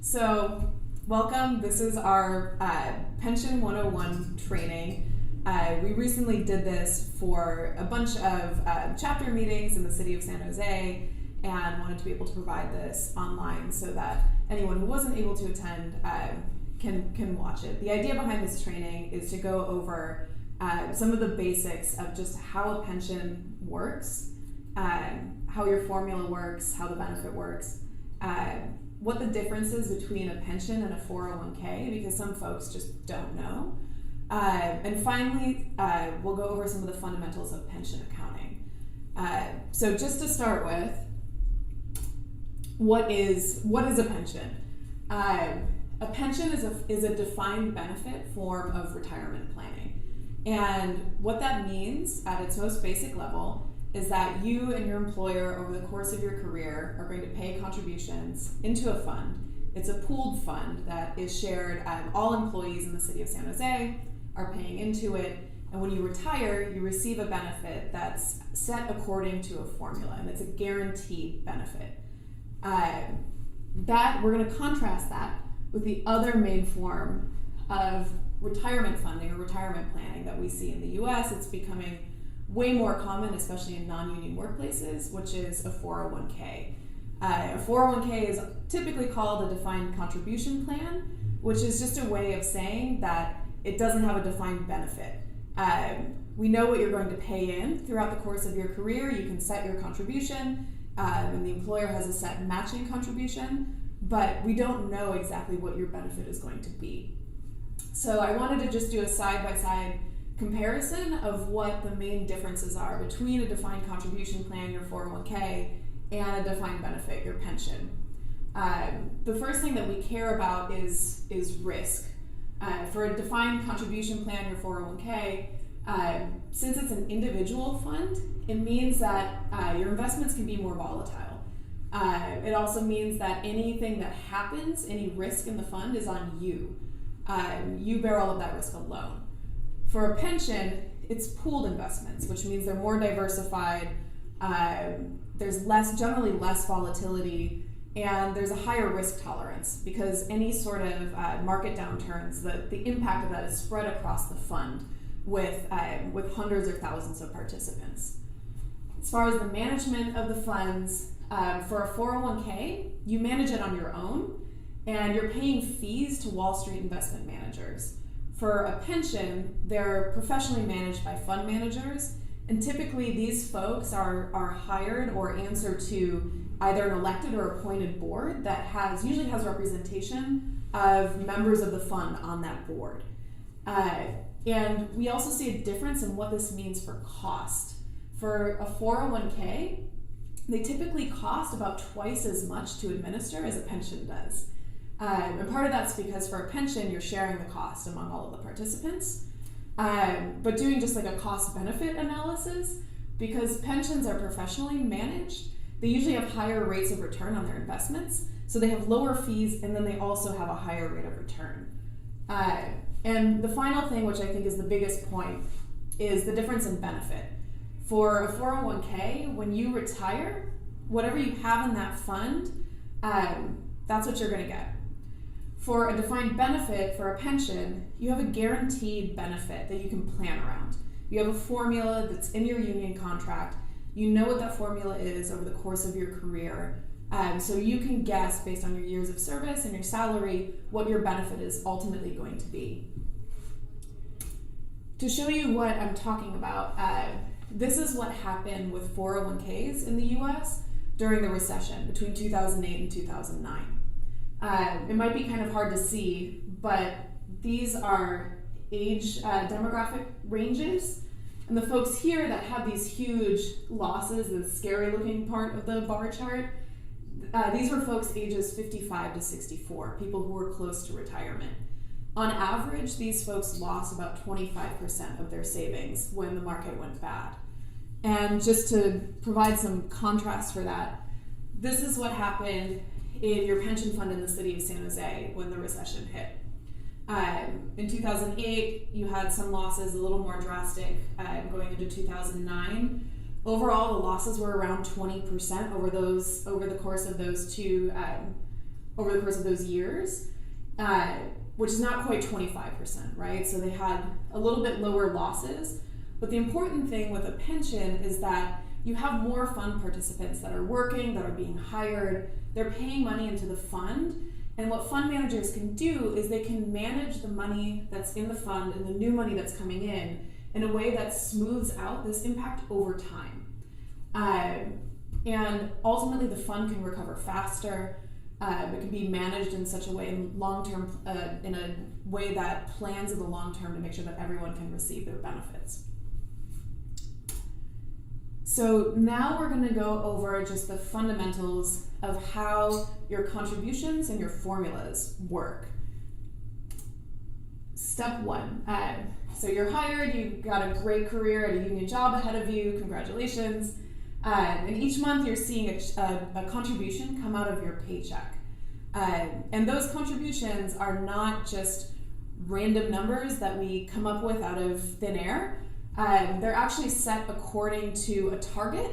So, welcome. This is our Pension 101 training. We recently did this for a bunch of chapter meetings in the city of San Jose and wanted to be able to provide this online so that anyone who wasn't able to attend can watch it. The idea behind this training is to go over some of the basics of just how a pension works, how your formula works, how the benefit works, what the difference is between a pension and a 401k, because some folks just don't know. And finally, we'll go over some of the fundamentals of pension accounting. So just to start with, what is a pension? A pension is a defined benefit form of retirement planning. And what that means at its most basic level is that you and your employer over the course of your career are going to pay contributions into a fund. It's a pooled fund that is shared. All employees in the city of San Jose are paying into it, and when you retire, you receive a benefit that's set according to a formula, and it's a guaranteed benefit. That we're going to contrast that with the other main form of retirement funding or retirement planning that we see in the US. It's becoming way more common, especially in non-union workplaces, which is a 401k. A 401k is typically called a defined contribution plan, which is just a way of saying that it doesn't have a defined benefit. We know what you're going to pay in throughout the course of your career. You can set your contribution, and the employer has a set matching contribution, but we don't know exactly what your benefit is going to be. So I wanted to just do a side-by-side comparison of what the main differences are between a defined contribution plan, your 401k, and a defined benefit, your pension. The first thing that we care about is risk. For a defined contribution plan, your 401k, since it's an individual fund, it means that your investments can be more volatile. It also means that anything that happens, any risk in the fund, is on you. You bear all of that risk alone. For a pension, it's pooled investments, which means they're more diversified, there's generally less volatility, and there's a higher risk tolerance because any sort of market downturns, the impact of that is spread across the fund with hundreds or thousands of participants. As far as the management of the funds, for a 401k, you manage it on your own, and you're paying fees to Wall Street investment managers. For a pension, they're professionally managed by fund managers, and typically these folks are hired or answer to either an elected or appointed board that usually has representation of members of the fund on that board. And we also see a difference in what this means for cost. For a 401k, they typically cost about twice as much to administer as a pension does. And part of that's because for a pension, you're sharing the cost among all of the participants. But doing just like a cost-benefit analysis, because pensions are professionally managed, they usually have higher rates of return on their investments. So they have lower fees, and then they also have a higher rate of return. And the final thing, which I think is the biggest point, is the difference in benefit. For a 401k, when you retire, whatever you have in that fund, that's what you're going to get. For a defined benefit, for a pension, you have a guaranteed benefit that you can plan around. You have a formula that's in your union contract. You know what that formula is over the course of your career. So you can guess based on your years of service and your salary what your benefit is ultimately going to be. To show you what I'm talking about, this is what happened with 401ks in the US during the recession between 2008 and 2009. It might be kind of hard to see, but these are age demographic ranges. And the folks here that have these huge losses, the scary looking part of the bar chart, these were folks ages 55 to 64, people who were close to retirement. On average, these folks lost about 25% of their savings when the market went bad. And just to provide some contrast for that, this is what happened in your pension fund in the city of San Jose when the recession hit. In 2008, you had some losses a little more drastic going into 2009. Overall, the losses were around 20% over the course of those two over the course of those years, which is not quite 25%, right? So they had a little bit lower losses. But the important thing with a pension is that you have more fund participants that are working, that are being hired, they're paying money into the fund, and what fund managers can do is they can manage the money that's in the fund and the new money that's coming in a way that smooths out this impact over time. And ultimately the fund can recover faster. It can be managed in such a way in long-term, in a way that plans in the long term to make sure that everyone can receive their benefits. So now we're going to go over just the fundamentals of how your contributions and your formulas work. Step one. So you're hired, you've got a great career at a union job ahead of you, congratulations. And each month you're seeing a contribution come out of your paycheck. And those contributions are not just random numbers that we come up with out of thin air. They're actually set according to a target.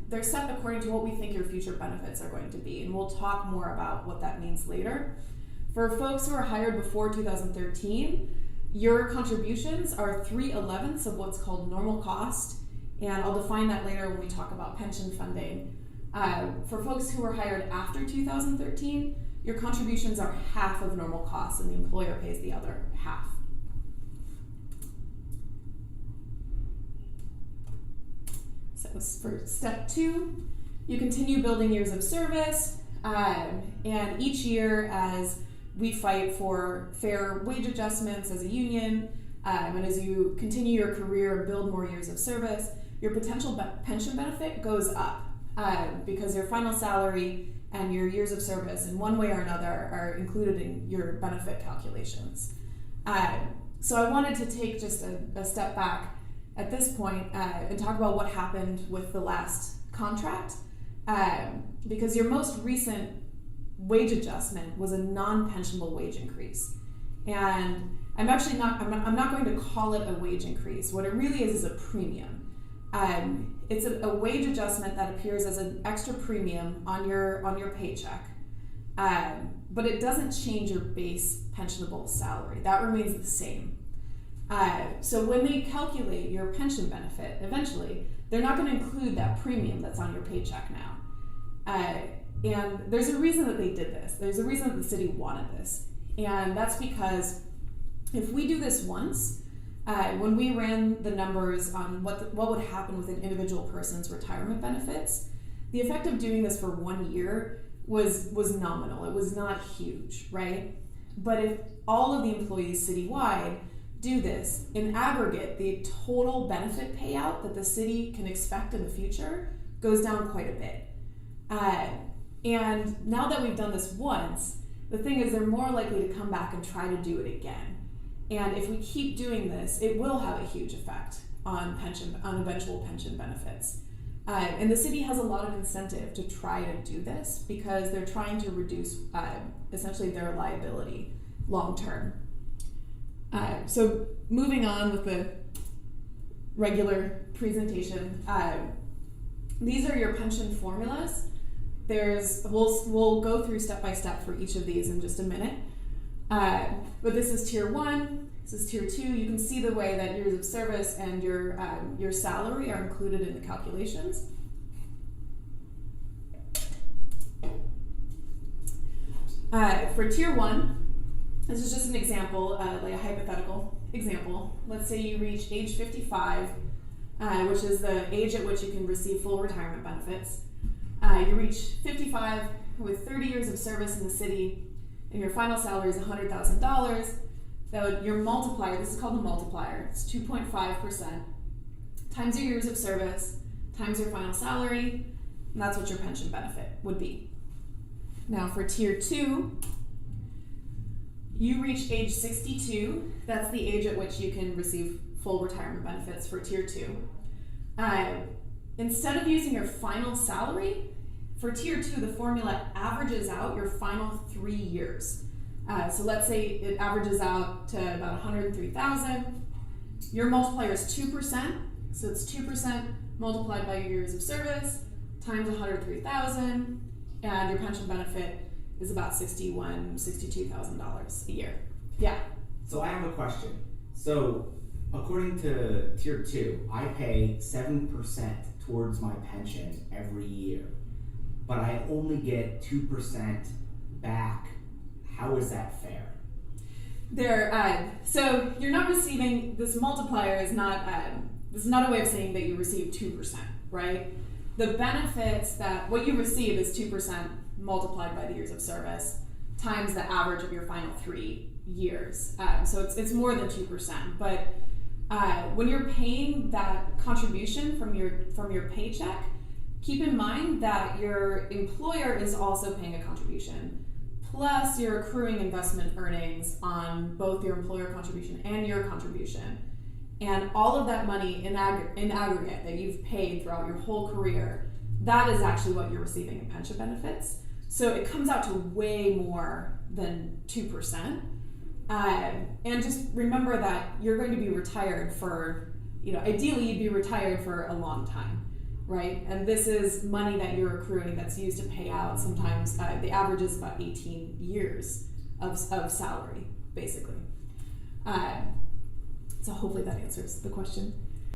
They're set according to what we think your future benefits are going to be, and we'll talk more about what that means later. For folks who are hired before 2013, your contributions are 3/11 of what's called normal cost, and I'll define that later when we talk about pension funding. For folks who were hired after 2013, your contributions are half of normal cost, and the employer pays the other half. So for step two, you continue building years of service, and each year as we fight for fair wage adjustments as a union, and as you continue your career and build more years of service, your potential pension benefit goes up because your final salary and your years of service in one way or another are included in your benefit calculations. So I wanted to take just a step back at this point and talk about what happened with the last contract, because your most recent wage adjustment was a non-pensionable wage increase, and I'm not going to call it a wage increase. What it really is a premium. It's a wage adjustment that appears as an extra premium on your paycheck, but it doesn't change your base pensionable salary. That remains the same. So when they calculate your pension benefit, eventually, they're not going to include that premium that's on your paycheck now. And there's a reason that they did this. There's a reason that the city wanted this. And that's because if we do this once, when we ran the numbers on what would happen with an individual person's retirement benefits, the effect of doing this for 1 year was nominal. It was not huge, right? But if all of the employees citywide do this, in aggregate, the total benefit payout that the city can expect in the future goes down quite a bit. And now that we've done this once, the thing is they're more likely to come back and try to do it again. And if we keep doing this, it will have a huge effect on eventual pension benefits. And the city has a lot of incentive to try to do this because they're trying to reduce essentially their liability long term. So moving on with the regular presentation, these are your pension formulas. We'll go through step by step for each of these in just a minute. But this is tier 1, this is tier 2. You can see the way that years of service and your salary are included in the calculations. For tier 1, this is just an example, like a hypothetical example. Let's say you reach age 55, which is the age at which you can receive full retirement benefits. You reach 55 with 30 years of service in the city, and your final salary is $100,000. Your multiplier, this is called the multiplier, it's 2.5%, times your years of service, times your final salary, and that's what your pension benefit would be. Now for tier 2, you reach age 62, that's the age at which you can receive full retirement benefits for tier 2. Instead of using your final salary, for tier 2, the formula averages out your final 3 years. So let's say it averages out to about 103,000. Your multiplier is 2%, so it's 2% multiplied by your years of service times 103,000, and your pension benefit is about $62,000 a year. Yeah. So I have a question. So according to Tier 2, I pay 7% towards my pension every year, but I only get 2% back. How is that fair? So you're not receiving, this multiplier is not, this is not a way of saying that you receive 2%, right? The benefits what you receive is 2% multiplied by the years of service times the average of your final 3 years. So it's more than 2%. But when you're paying that contribution from your paycheck, keep in mind that your employer is also paying a contribution. Plus, you're accruing investment earnings on both your employer contribution and your contribution. And all of that money in aggregate that you've paid throughout your whole career, that is actually what you're receiving in pension benefits. So it comes out to way more than 2%. And just remember that you're going to be retired for, ideally you'd be retired for a long time, right? And this is money that you're accruing that's used to pay out sometimes, the average is about 18 years of salary, basically. So hopefully that answers the question.